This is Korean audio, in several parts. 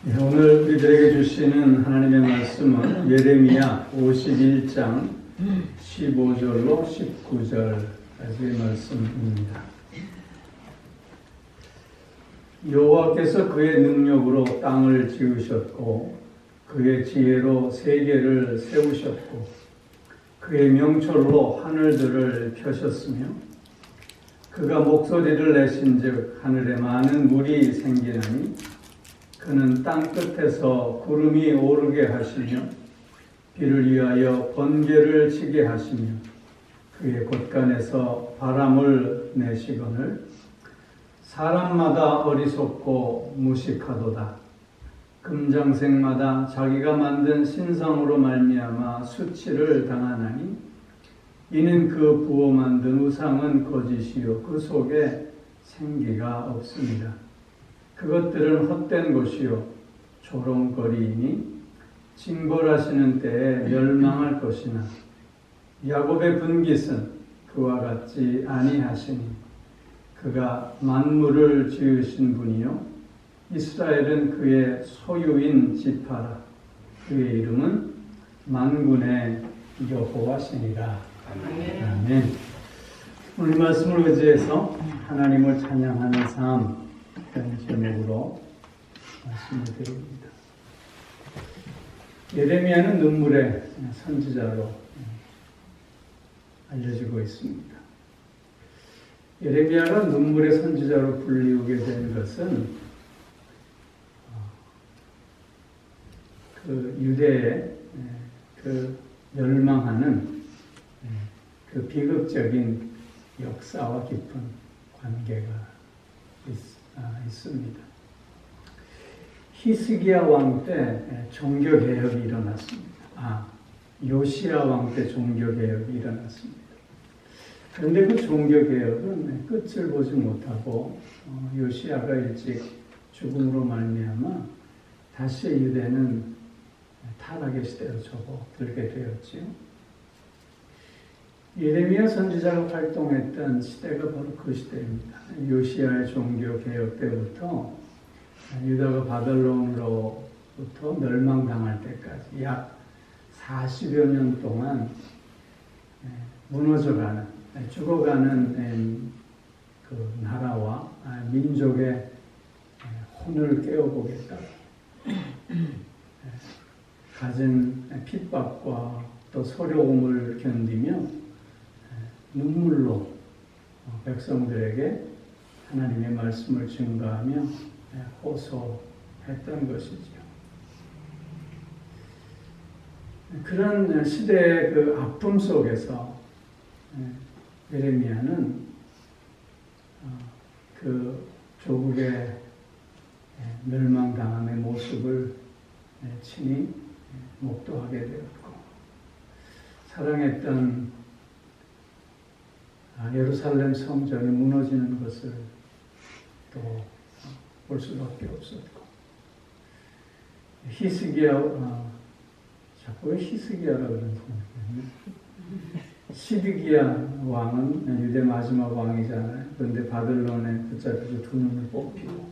오늘 우리들에게 주시는 하나님의 말씀은 예레미야 51장 15절로 19절까지의 말씀입니다. 여호와께서 그의 능력으로 땅을 지으셨고 그의 지혜로 세계를 세우셨고 그의 명철로 하늘들을 펴셨으며 그가 목소리를 내신즉 하늘에 많은 물이 생기나니 그는 땅 끝에서 구름이 오르게 하시며 비를 위하여 번개를 치게 하시며 그의 곳간에서 바람을 내시거늘 사람마다 어리석고 무식하도다. 금장색마다 자기가 만든 신상으로 말미암아 수치를 당하나니 이는 그 부어 만든 우상은 거짓이요 그 속에 생기가 없습니다. 그것들은 헛된 것이요 조롱거리이니 징벌하시는 때에 멸망할 것이나 야곱의 분깃은 그와 같지 아니하시니 그가 만물을 지으신 분이요 이스라엘은 그의 소유인 지파라. 그의 이름은 만군의 여호와시니라. 아멘. 오늘 말씀을 의지해서 하나님을 찬양하는 삶 이런 제목으로 말씀을 드립니다. 예레미야는 눈물의 선지자로 알려지고 있습니다. 예레미야가 눈물의 선지자로 불리우게 된 것은 그 유대의 그 멸망하는 그 비극적인 역사와 깊은 관계가 있습니다. 히스기야 왕 때 종교개혁이 일어났습니다. 요시야 왕 때 종교개혁이 일어났습니다. 그런데 그 종교개혁은 끝을 보지 못하고 요시야가 일찍 죽음으로 말미암아 다시 유대는 타락의 시대로 접어들게 되었지요. 예레미야 선지자가 활동했던 시대가 바로 그 시대입니다. 요시야의 종교개혁 때부터 유다가 바벨론으로부터 멸망당할 때까지 약 40여 년 동안 무너져가는, 죽어가는 그 나라와 민족의 혼을 깨워보겠다. 가진 핍박과 또 소려움을 견디며 눈물로 백성들에게 하나님의 말씀을 증거하며 호소했던 것이지요. 그런 시대의 그 아픔 속에서 예레미야는 그 조국의 멸망당함의 모습을 친히 목도하게 되었고 사랑했던 예루살렘 성전이 무너지는 것을 또 볼 수밖에 없었고 히스기야 자꾸 왜 히스기야라고 그러는 거예요? 시드기야 왕은 유대 마지막 왕이잖아요. 그런데 바벨론에 붙잡혀서 두 눈을 뽑히고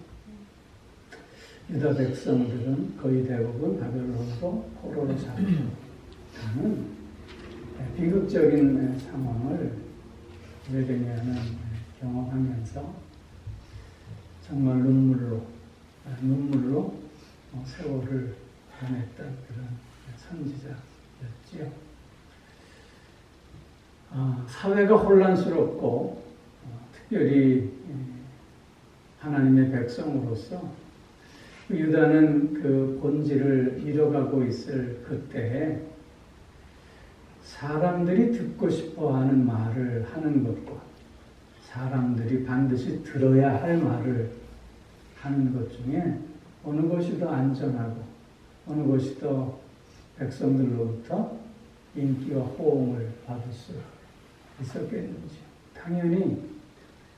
유다 백성들은 거의 대부분 바벨론으로 포로로 잡혀가는 비극적인 상황을 예레미야는 경험하면서 정말 눈물로 세월을 보냈던 그런 선지자였지요. 사회가 혼란스럽고 특별히 하나님의 백성으로서 유다는 그 본질을 잃어가고 있을 그때에 사람들이 듣고 싶어하는 말을 하는 것과 사람들이 반드시 들어야 할 말을 하는 것 중에 어느 것이 더 안전하고 어느 것이 더 백성들로부터 인기와 호응을 받을 수 있었겠는지. 당연히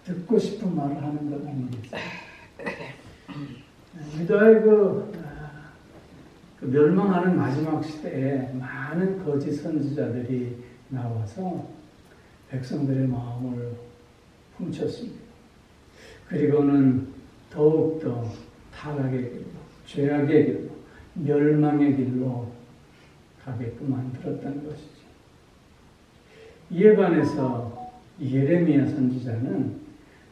듣고 싶은 말을 하는 것 아니겠어요. 유다의 그 멸망하는 마지막 시대에 많은 거짓 선지자들이 나와서 백성들의 마음을 훔쳤습니다. 그리고는 더욱더 타락에 이르고 죄악의 길로, 멸망의 길로 가게끔 만들었다는 것이죠. 이에 반해서 예레미야 선지자는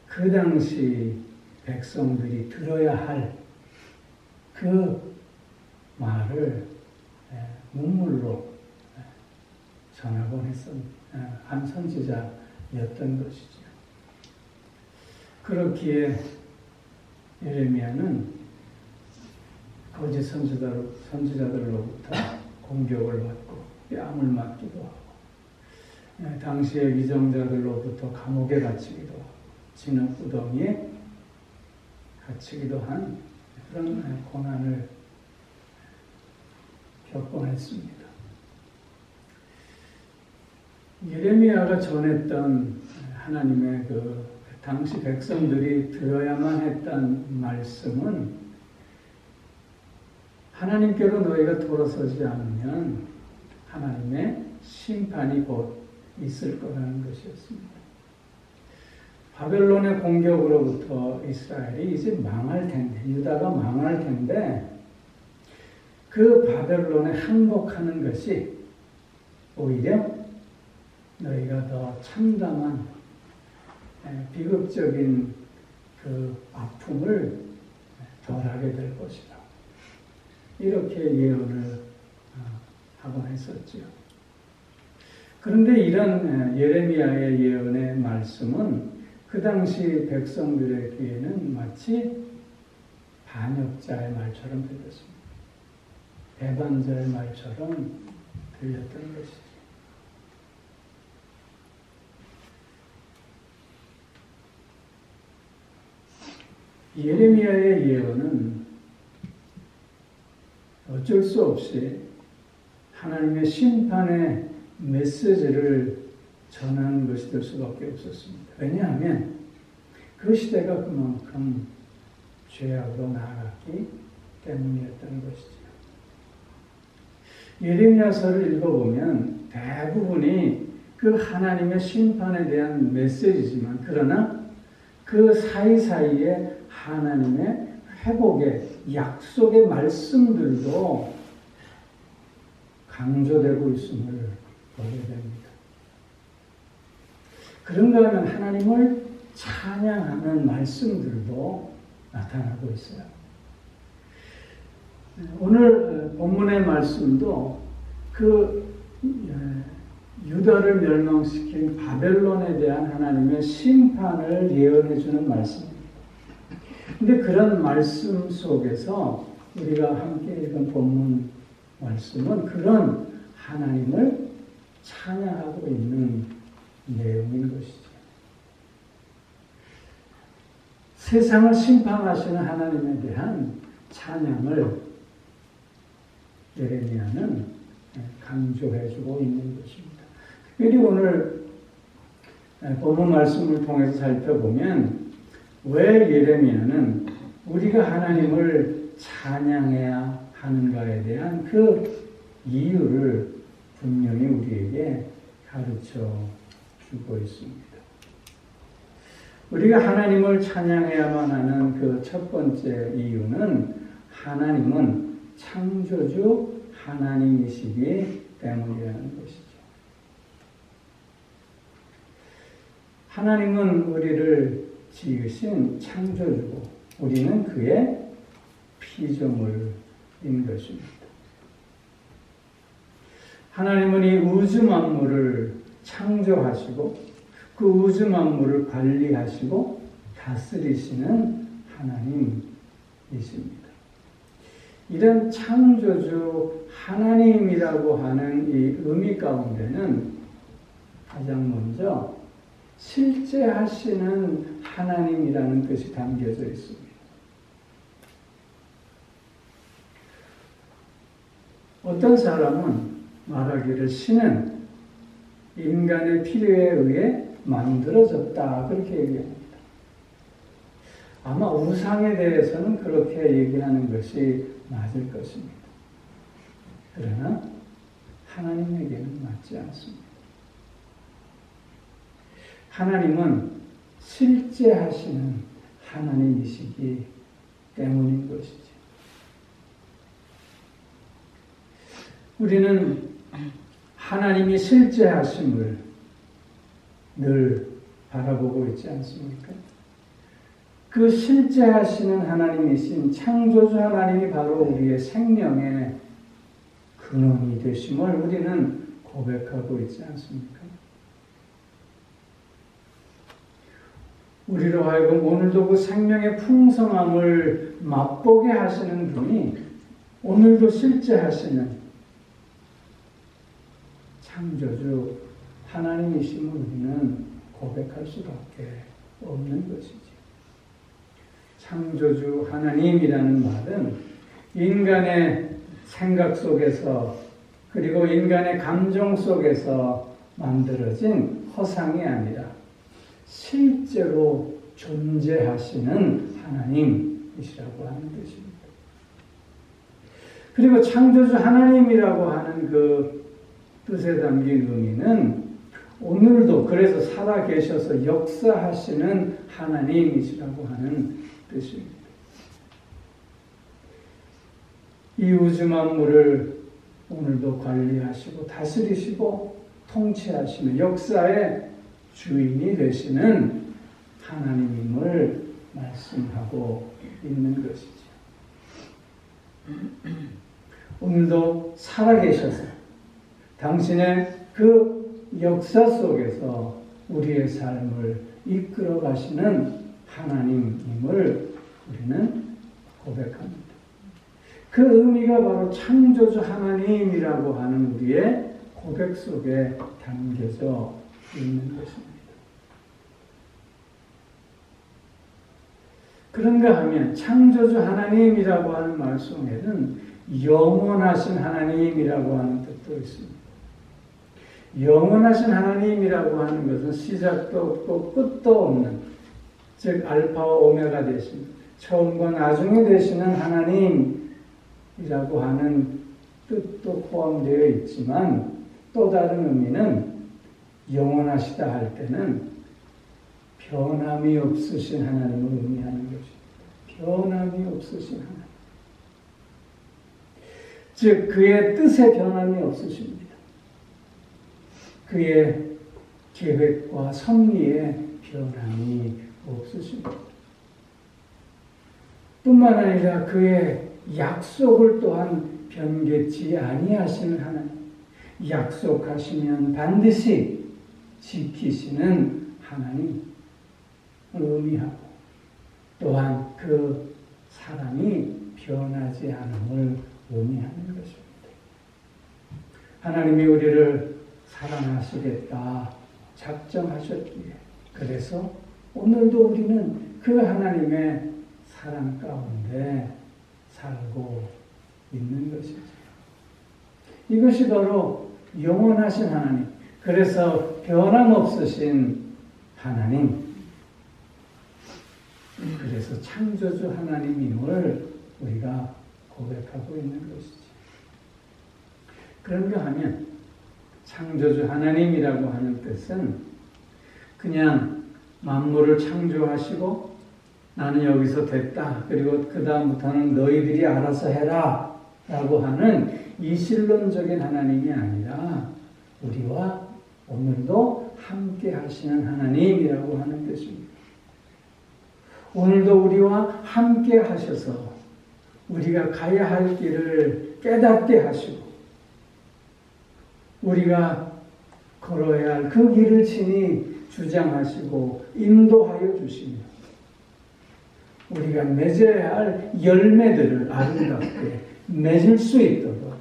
그 당시 백성들이 들어야 할 그 말을 문물로 전하곤 한 선지자였던 것이죠. 그렇기에 예레미야는 거짓 선지자들로부터 공격을 받고 뺨을 맞기도 하고, 당시의 위정자들로부터 감옥에 갇히기도 하고 진흙구덩이에 갇히기도 한 그런 고난을 겪곤 했습니다. 예레미야가 전했던 하나님의 그 당시 백성들이 들어야만 했던 말씀은 하나님께로 너희가 돌아서지 않으면 하나님의 심판이 곧 있을 거라는 것이었습니다. 바벨론의 공격으로부터 이스라엘이 이제 망할 텐데, 유다가 망할 텐데, 그 바벨론에 항복하는 것이 오히려 너희가 더 참담한 비극적인 그 아픔을 덜하게 될 것이다. 이렇게 예언을 하곤 했었죠. 그런데 이런 예레미야의 예언의 말씀은 그 당시 백성들의 귀에는 마치 반역자의 말처럼 들렸습니다. 배반자의 말처럼 들렸던 것이죠. 예레미야의 예언은 어쩔 수 없이 하나님의 심판의 메시지를 전하는 것이 될 수밖에 없었습니다. 왜냐하면 그 시대가 그만큼 죄악으로 나아갔기 때문이었던 것이죠. 예레미야서를 읽어보면 대부분이 그 하나님의 심판에 대한 메시지지만, 그러나 그 사이사이에 하나님의 회복의 약속의 말씀들도 강조되고 있음을 보게 됩니다. 그런가 하면 하나님을 찬양하는 말씀들도 나타나고 있어요. 오늘 본문의 말씀도 그 유다를 멸망시킨 바벨론에 대한 하나님의 심판을 예언해 주는 말씀입니다. 근데 그런 말씀 속에서 우리가 함께 읽은 본문 말씀은 그런 하나님을 찬양하고 있는 내용인 것이죠. 세상을 심판하시는 하나님에 대한 찬양을 예레미야는 강조해주고 있는 것입니다. 특별히 오늘 본문 말씀을 통해서 살펴보면 왜 예레미야는 우리가 하나님을 찬양해야 하는가에 대한 그 이유를 분명히 우리에게 가르쳐 주고 있습니다. 우리가 하나님을 찬양해야만 하는 그 첫 번째 이유는 하나님은 창조주 하나님이시기 때문이라는 것이죠. 하나님은 우리를 지으신 창조주고 우리는 그의 피조물인 것입니다. 하나님은 이 우주 만물을 창조하시고 그 우주 만물을 관리하시고 다스리시는 하나님이십니다. 이런 창조주 하나님이라고 하는 이 의미 가운데는 가장 먼저 실제 하시는 하나님이라는 뜻이 담겨져 있습니다. 어떤 사람은 말하기를 신은 인간의 필요에 의해 만들어졌다 그렇게 얘기합니다. 아마 우상에 대해서는 그렇게 얘기하는 것이 맞을 것입니다. 그러나 하나님에게는 맞지 않습니다. 하나님은 실제 하시는 하나님이시기 때문인 것이죠. 우리는 하나님이 실제하심을 늘 바라보고 있지 않습니까? 그 실제하시는 하나님이신 창조주 하나님이 바로 우리의 생명의 근원이 되심을 우리는 고백하고 있지 않습니까? 우리로 하여금 오늘도 그 생명의 풍성함을 맛보게 하시는 분이 오늘도 실제하시는 창조주 하나님이심을 우리는 고백할 수밖에 없는 것이지. 창조주 하나님이라는 말은 인간의 생각 속에서 그리고 인간의 감정 속에서 만들어진 허상이 아니라 실제로 존재하시는 하나님이시라고 하는 뜻입니다. 그리고 창조주 하나님이라고 하는 그 뜻에 담긴 의미는 오늘도 그래서 살아계셔서 역사하시는 하나님이시라고 하는 뜻입니다. 이 우주 만물을 오늘도 관리하시고 다스리시고 통치하시는 역사의 주인이 되시는 하나님임을 말씀하고 있는 것이죠. 오늘도 살아계셔서 당신의 그 역사 속에서 우리의 삶을 이끌어 가시는 하나님임을 우리는 고백합니다. 그 의미가 바로 창조주 하나님이라고 하는 우리의 고백 속에 담겨져 있는 것입니다. 그런가 하면 창조주 하나님이라고 하는 말 속에는 영원하신 하나님이라고 하는 뜻도 있습니다. 영원하신 하나님이라고 하는 것은 시작도 없고 끝도 없는, 즉 알파와 오메가 되신, 처음과 나중에 되시는 하나님이라고 하는 뜻도 포함되어 있지만 또 다른 의미는 영원하시다 할 때는 변함이 없으신 하나님을 의미하는 것입니다. 변함이 없으신 하나님. 즉 그의 뜻에 변함이 없으십니다. 그의 계획과 섭리에 변함이 없으십니다. 뿐만 아니라 그의 약속을 또한 변개치 아니하시는 하나님. 약속하시면 반드시 지키시는 하나님을 의미하고 또한 그 사랑이 변하지 않음을 의미하는 것입니다. 하나님이 우리를 사랑하시겠다 작정하셨기에 그래서 오늘도 우리는 그 하나님의 사랑 가운데 살고 있는 것이죠. 이것이 바로 영원하신 하나님, 그래서 변함없으신 하나님, 그래서 창조주 하나님임을 우리가 고백하고 있는 것이죠. 그런가 하면 창조주 하나님이라고 하는 뜻은 그냥 만물을 창조하시고 나는 여기서 됐다. 그리고 그 다음부터는 너희들이 알아서 해라. 라고 하는 이실론적인 하나님이 아니라 우리와 오늘도 함께 하시는 하나님이라고 하는 뜻입니다. 오늘도 우리와 함께 하셔서 우리가 가야 할 길을 깨닫게 하시고 우리가 걸어야 할 그 길을 친히 주장하시고 인도하여 주시며 우리가 맺어야 할 열매들을 아름답게 맺을 수 있도록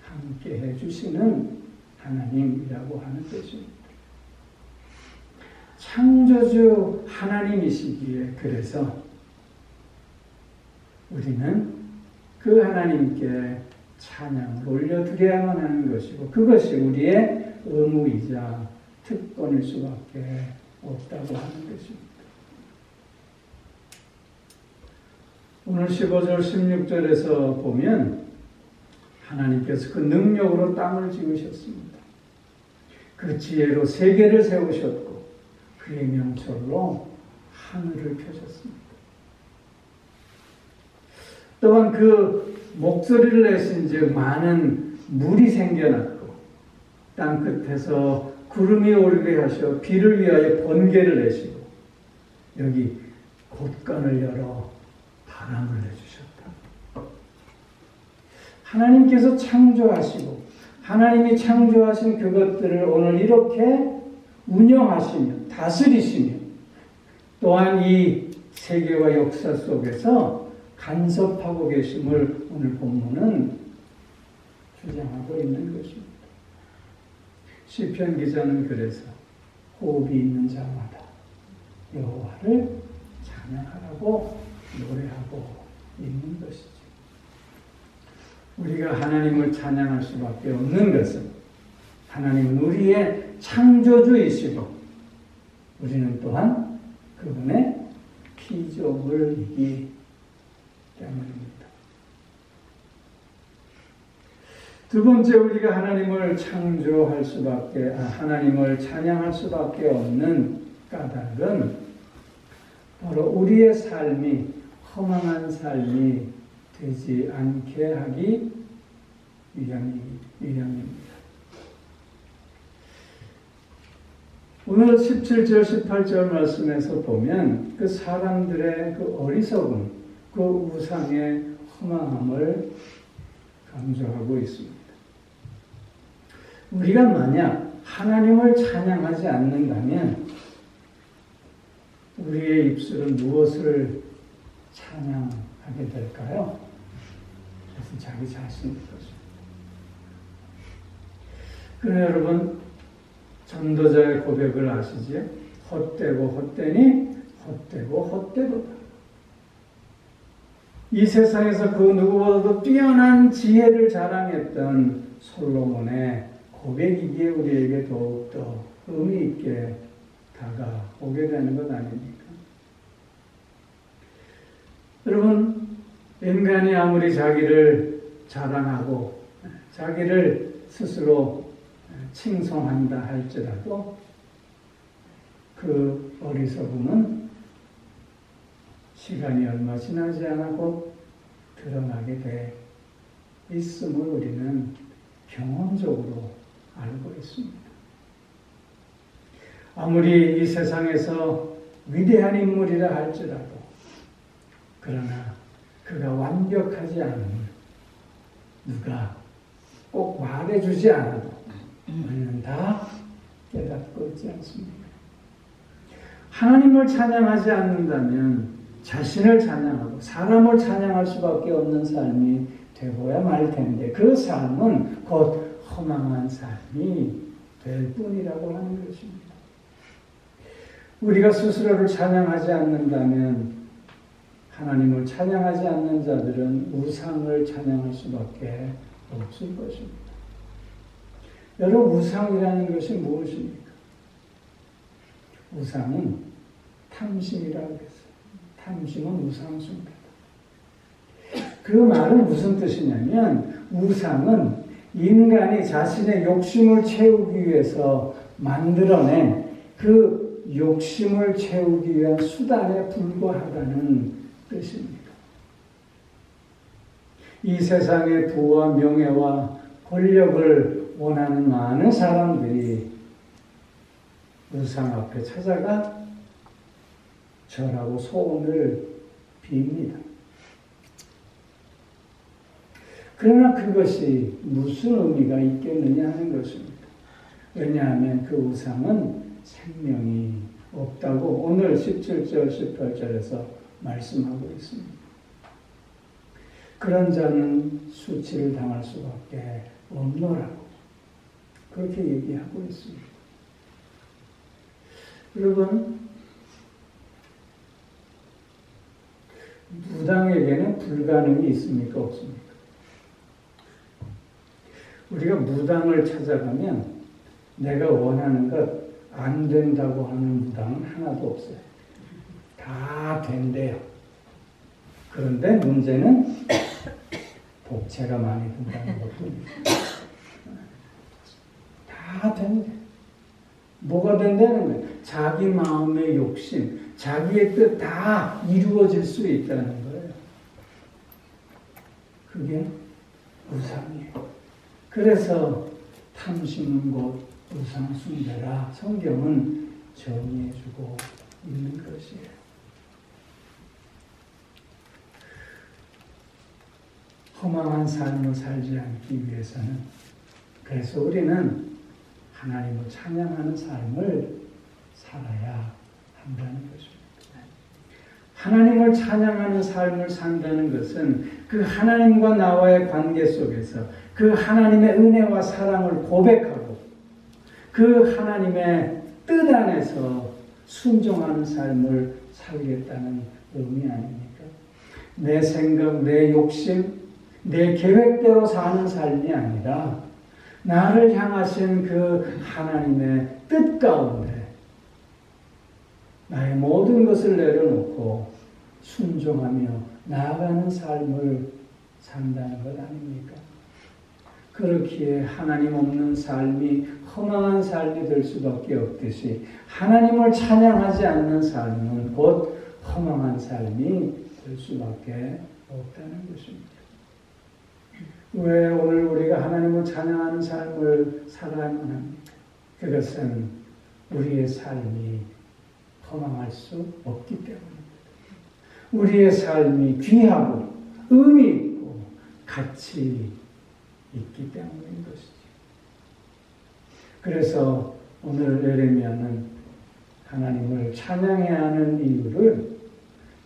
함께 해주시는 하나님이라고 하는 뜻입니다. 창조주 하나님이시기에 그래서 우리는 그 하나님께 찬양을 올려드려야만 하는 것이고 그것이 우리의 의무이자 특권일 수밖에 없다고 하는 것입니다. 오늘 15절 16절에서 보면 하나님께서 그 능력으로 땅을 지으셨습니다. 그 지혜로 세계를 세우셨고 그의 명철로 하늘을 펴셨습니다. 또한 그 목소리를 내신즉 많은 물이 생겨났고 땅 끝에서 구름이 오르게 하셔 비를 위하여 번개를 내시고 여기 곳간을 열어 바람을 내주셨다. 하나님께서 창조하시고 하나님이 창조하신 그것들을 오늘 이렇게 운영하시며 다스리시며 또한 이 세계와 역사 속에서 간섭하고 계심을 오늘 본문은 주장하고 있는 것입니다. 시편 기자는 그래서 호흡이 있는 자마다 여호와를 찬양하라고 노래하고 있는 것이죠. 우리가 하나님을 찬양할 수밖에 없는 것은 하나님은 우리의 창조주이시고 우리는 또한 그분의 피조물이기 때문입니다. 두 번째 우리가 하나님을 창조할 수밖에 하나님을 찬양할 수밖에 없는 까닭은 바로 우리의 삶이 허망한 삶이 되지 않게 하기 위함입니다. 오늘 17절 18절 말씀에서 보면 그 사람들의 그 어리석음, 그 우상의 허망함을 강조하고 있습니다. 우리가 만약 하나님을 찬양하지 않는다면 우리의 입술은 무엇을 찬양하게 될까요? 그것은 자기 자신일 것입니다. 그러나 여러분 전도자의 고백을 아시지요? 헛되고 헛되니 헛되고 헛되도다. 이 세상에서 그 누구보다도 뛰어난 지혜를 자랑했던 솔로몬의 고백이기에 우리에게 더욱더 의미 있게 다가오게 되는 것 아닙니까? 여러분, 인간이 아무리 자기를 자랑하고 자기를 스스로 칭송한다 할지라도 그 어리석음은 시간이 얼마 지나지 않고 드러나게 돼 있음을 우리는 경험적으로 알고 있습니다. 아무리 이 세상에서 위대한 인물이라 할지라도 그러나 그가 완벽하지 않은 누가 꼭 말해주지 않아도 우리는 다 깨닫고 있지 않습니까? 하나님을 찬양하지 않는다면 자신을 찬양하고 사람을 찬양할 수밖에 없는 삶이 되고야 말 텐데 그 삶은 곧 허망한 삶이 될 뿐이라고 하는 것입니다. 우리가 스스로를 찬양하지 않는다면 하나님을 찬양하지 않는 자들은 우상을 찬양할 수밖에 없을 것입니다. 여러분, 우상이라는 것이 무엇입니까? 우상은 탐심이라고 했어요. 탐심은 우상숭배다. 그 말은 무슨 뜻이냐면 우상은 인간이 자신의 욕심을 채우기 위해서 만들어낸 그 욕심을 채우기 위한 수단에 불과하다는 뜻입니다. 이 세상의 부와 명예와 권력을 원하는 많은 사람들이 우상 앞에 찾아가 절하고 소원을 빕니다. 그러나 그것이 무슨 의미가 있겠느냐 하는 것입니다. 왜냐하면 그 우상은 생명이 없다고 오늘 17절, 18절에서 말씀하고 있습니다. 그런 자는 수치를 당할 수밖에 없노라고 그렇게 얘기하고 있습니다. 여러분, 무당에게는 불가능이 있습니까? 없습니까? 우리가 무당을 찾아가면 내가 원하는 것 안 된다고 하는 무당은 하나도 없어요. 다 된대요. 그런데 문제는 복채가 많이 든다는 것뿐입니다. 다 된대. 뭐가 된다는 거예요? 자기 마음의 욕심, 자기의 뜻 다 이루어질 수 있다는 거예요. 그게 우상이에요. 그래서 탐심은 곧 우상 숭배라 성경은 정의해주고 있는 것이에요. 허망한 삶을 살지 않기 위해서는 그래서 우리는 하나님을 찬양하는 삶을 살아야 한다는 것입니다. 하나님을 찬양하는 삶을 산다는 것은 그 하나님과 나와의 관계 속에서 그 하나님의 은혜와 사랑을 고백하고 그 하나님의 뜻 안에서 순종하는 삶을 살겠다는 의미 아닙니까? 내 생각, 내 욕심, 내 계획대로 사는 삶이 아니라 나를 향하신 그 하나님의 뜻 가운데 나의 모든 것을 내려놓고 순종하며 나아가는 삶을 산다는 것 아닙니까? 그렇기에 하나님 없는 삶이 허망한 삶이 될 수밖에 없듯이 하나님을 찬양하지 않는 삶은 곧 허망한 삶이 될 수밖에 없다는 것입니다. 왜 오늘 우리가 하나님을 찬양하는 삶을 살아야만 합니까? 그것은 우리의 삶이 허망할 수 없기 때문입니다. 우리의 삶이 귀하고 의미 있고 가치 있기 때문인 것이죠. 그래서 오늘 예레미야는 하나님을 찬양해야 하는 이유를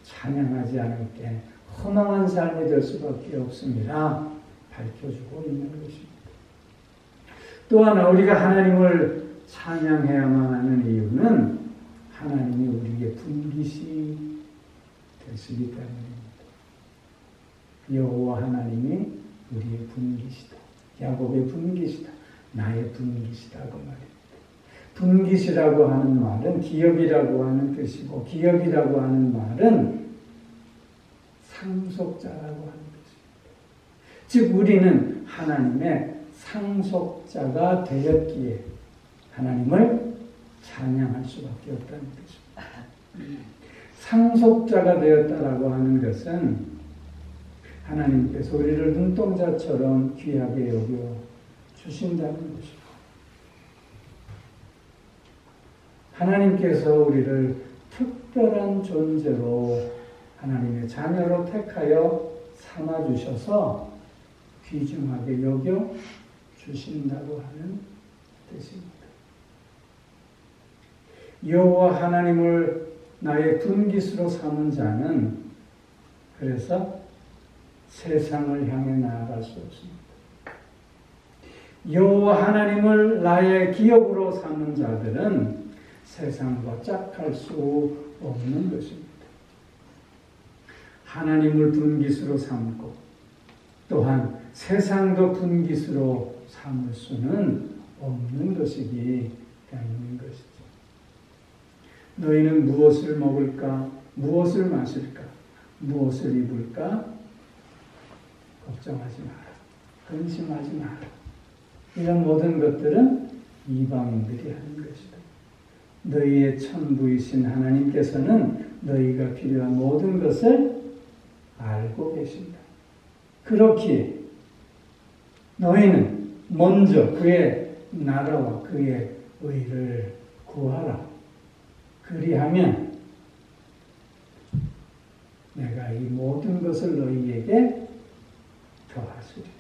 찬양하지 않을 때 허망한 삶이 될 수밖에 없습니다. 밝혀주고 있는 것입니다. 또 하나 우리가 하나님을 찬양해야만 하는 이유는 하나님이 우리의 분깃이 되시기 때문입니다. 여호와 하나님이 우리의 분깃이다. 야곱의 분깃이다. 나의 분깃이다. 그 말입니다. 분깃이라고 하는 말은 기업이라고 하는 뜻이고 기업이라고 하는 말은 상속자라고 하는 뜻입니다. 즉 우리는 하나님의 상속자가 되었기에 하나님을 찬양할 수밖에 없다는 것입니다. 상속자가 되었다라고 하는 것은 하나님께서 우리를 눈동자처럼 귀하게 여겨 주신다는 것입니다. 하나님께서 우리를 특별한 존재로 하나님의 자녀로 택하여 삼아주셔서 귀중하게 여겨 주신다고 하는 뜻입니다. 여호와 하나님을 나의 분깃으로 삼은 자는 그래서 세상을 향해 나아갈 수 없습니다. 여호와 하나님을 나의 기업으로 삼은 자들은 세상과 짝할 수 없는 것입니다. 하나님을 분깃으로 삼고 또한 세상도 분깃으로 삼을 수는 없는 것이기 때문인 것이죠. 너희는 무엇을 먹을까? 무엇을 마실까? 무엇을 입을까? 걱정하지 마라. 근심하지 마라. 이런 모든 것들은 이방인들이 하는 것이다. 너희의 천부이신 하나님께서는 너희가 필요한 모든 것을 알고 계신다. 그렇기에 너희는 먼저 그의 나라와 그의 의를 구하라. 그리하면 내가 이 모든 것을 너희에게 더하시리라.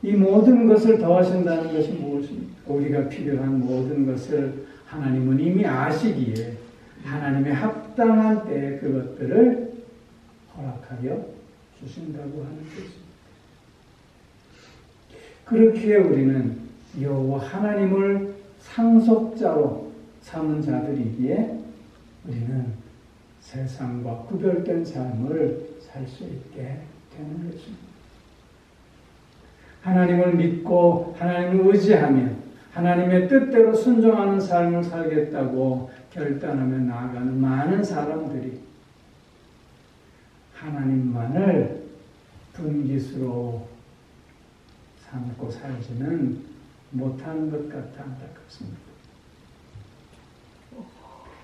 이 모든 것을 더하신다는 것이 무엇입니까? 우리가 필요한 모든 것을 하나님은 이미 아시기에 하나님의 합당한 때에 그것들을 허락하여 주신다고 하는 것입니다. 그렇기에 우리는 여호와 하나님을 상속자로 삼은 자들이기에 우리는 세상과 구별된 삶을 살 수 있게 되는 것입니다. 하나님을 믿고 하나님을 의지하며 하나님의 뜻대로 순종하는 삶을 살겠다고 결단하며 나아가는 많은 사람들이 하나님만을 분깃으로 삼고 살지는 못하는 것 같아 안타깝습니다.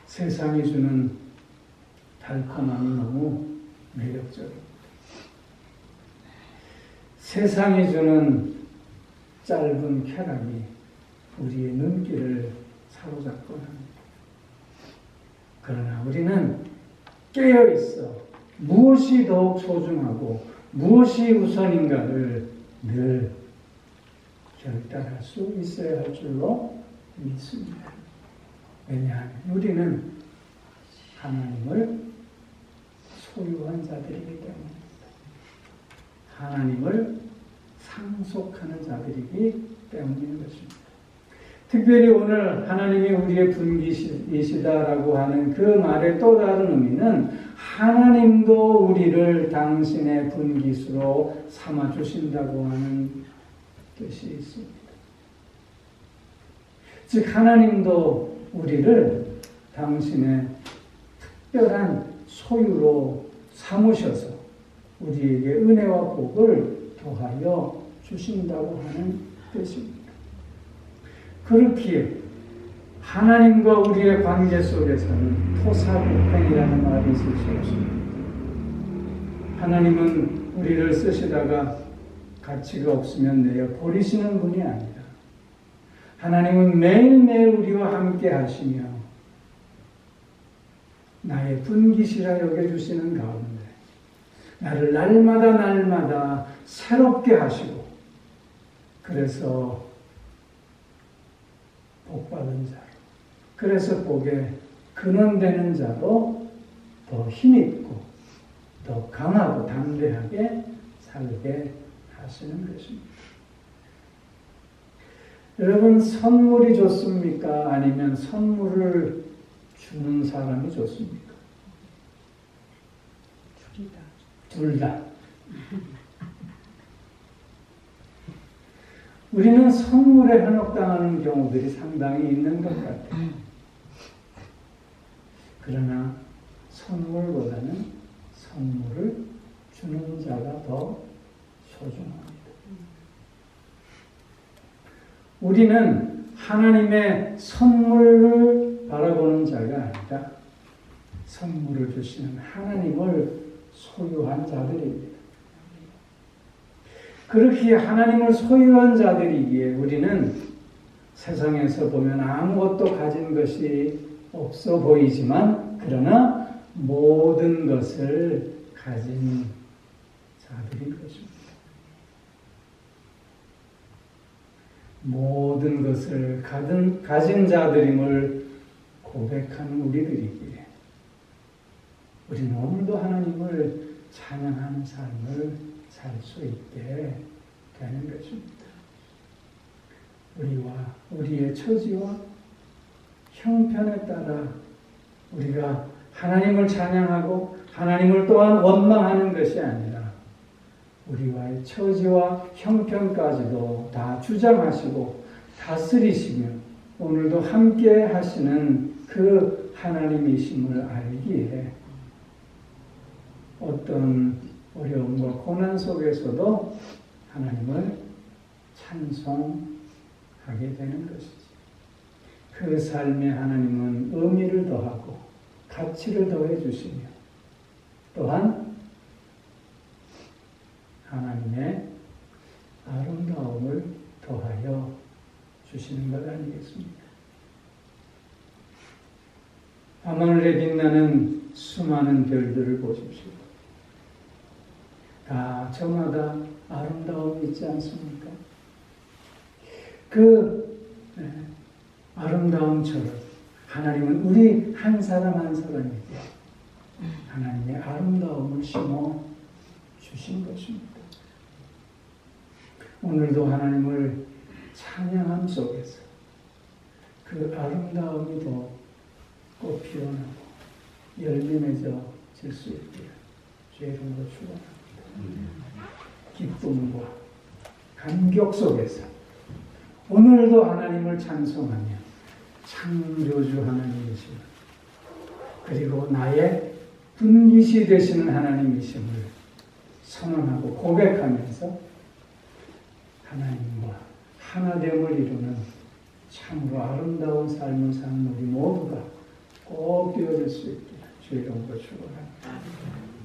세상이 주는 달콤함이 너무 매력적입니다. 세상이 주는 짧은 쾌락이 우리의 눈길을 사로잡곤 합니다. 그러나 우리는 깨어있어 무엇이 더욱 소중하고 무엇이 우선인가를 늘 결단할 수 있어야 할 줄로 믿습니다. 왜냐하면 우리는 하나님을 소유한 자들이기 때문입니다. 하나님을 상속하는 자들이기 때문인 것입니다. 특별히 오늘 하나님이 우리의 분기시다라고 하는 그 말의 또 다른 의미는 하나님도 우리를 당신의 분기수로 삼아주신다고 하는 뜻이 있습니다. 즉 하나님도 우리를 당신의 특별한 소유로 삼으셔서 우리에게 은혜와 복을 더하여 주신다고 하는 뜻입니다. 그렇기에 하나님과 우리의 관계 속에서는 토사구팽이라는 말이 있을 수 없습니다. 하나님은 우리를 쓰시다가 가치가 없으면 내어 버리시는 분이 아니라 하나님은 매일매일 우리와 함께 하시며 나의 분깃이라 여겨주시는 가운데 나를 날마다 새롭게 하시고 그래서 복받은 자로 그래서 복에 근원되는 자로 더 힘있고 더 강하고 담대하게 살게 하시는 것입니다. 여러분 선물이 좋습니까? 아니면 선물을 주는 사람이 좋습니까? 둘 다. 우리는 선물에 현혹당하는 경우들이 상당히 있는 것 같아요. 그러나 선물보다는 선물을 주는 자가 더 소중합니다. 우리는 하나님의 선물을 바라보는 자가 아니라 선물을 주시는 하나님을 소유한 자들입니다. 그렇기에 하나님을 소유한 자들이기에 우리는 세상에서 보면 아무것도 가진 것이 없어 보이지만 그러나 모든 것을 가진 자들인 것입니다. 모든 것을 가진 자들임을 고백하는 우리들이기에 우리는 오늘도 하나님을 찬양하는 삶을 살 수 있게 되는 것입니다. 우리와 우리의 처지와 형편에 따라 우리가 하나님을 찬양하고 하나님을 또한 원망하는 것이 아니라 우리와의 처지와 형편까지도 다 주장하시고 다스리시며 오늘도 함께 하시는 그 하나님이심을 알기에 어떤 어려움과 고난 속에서도 하나님을 찬송하게 되는 것이지. 그 삶에 하나님은 의미를 더하고 가치를 더해 주시며 또한 하나님의 아름다움을 더하여 주시는 것 아니겠습니까? 밤하늘에 빛나는 수많은 별들을 보십시오. 다 저마다 아름다움이 있지 않습니까? 그 아름다움처럼 하나님은 우리 한 사람 한 사람에게 하나님의 아름다움을 심어 주신 것입니다. 오늘도 하나님을 찬양함 속에서 그 아름다움이 더 꽃 피어나고 열매 맺어질 수 있게 주의 이름으로 축원합니다. 기쁨과 감격 속에서 오늘도 하나님을 찬송하며 창조주 하나님이심을 그리고 나의 분깃이 되시는 하나님이심을 선언하고 고백하면서 하나님과 하나됨을 이루는 참으로 아름다운 삶을 사는 우리 모두가 꼭 되어질 수 있기를 주의 이름으로 축원합니다.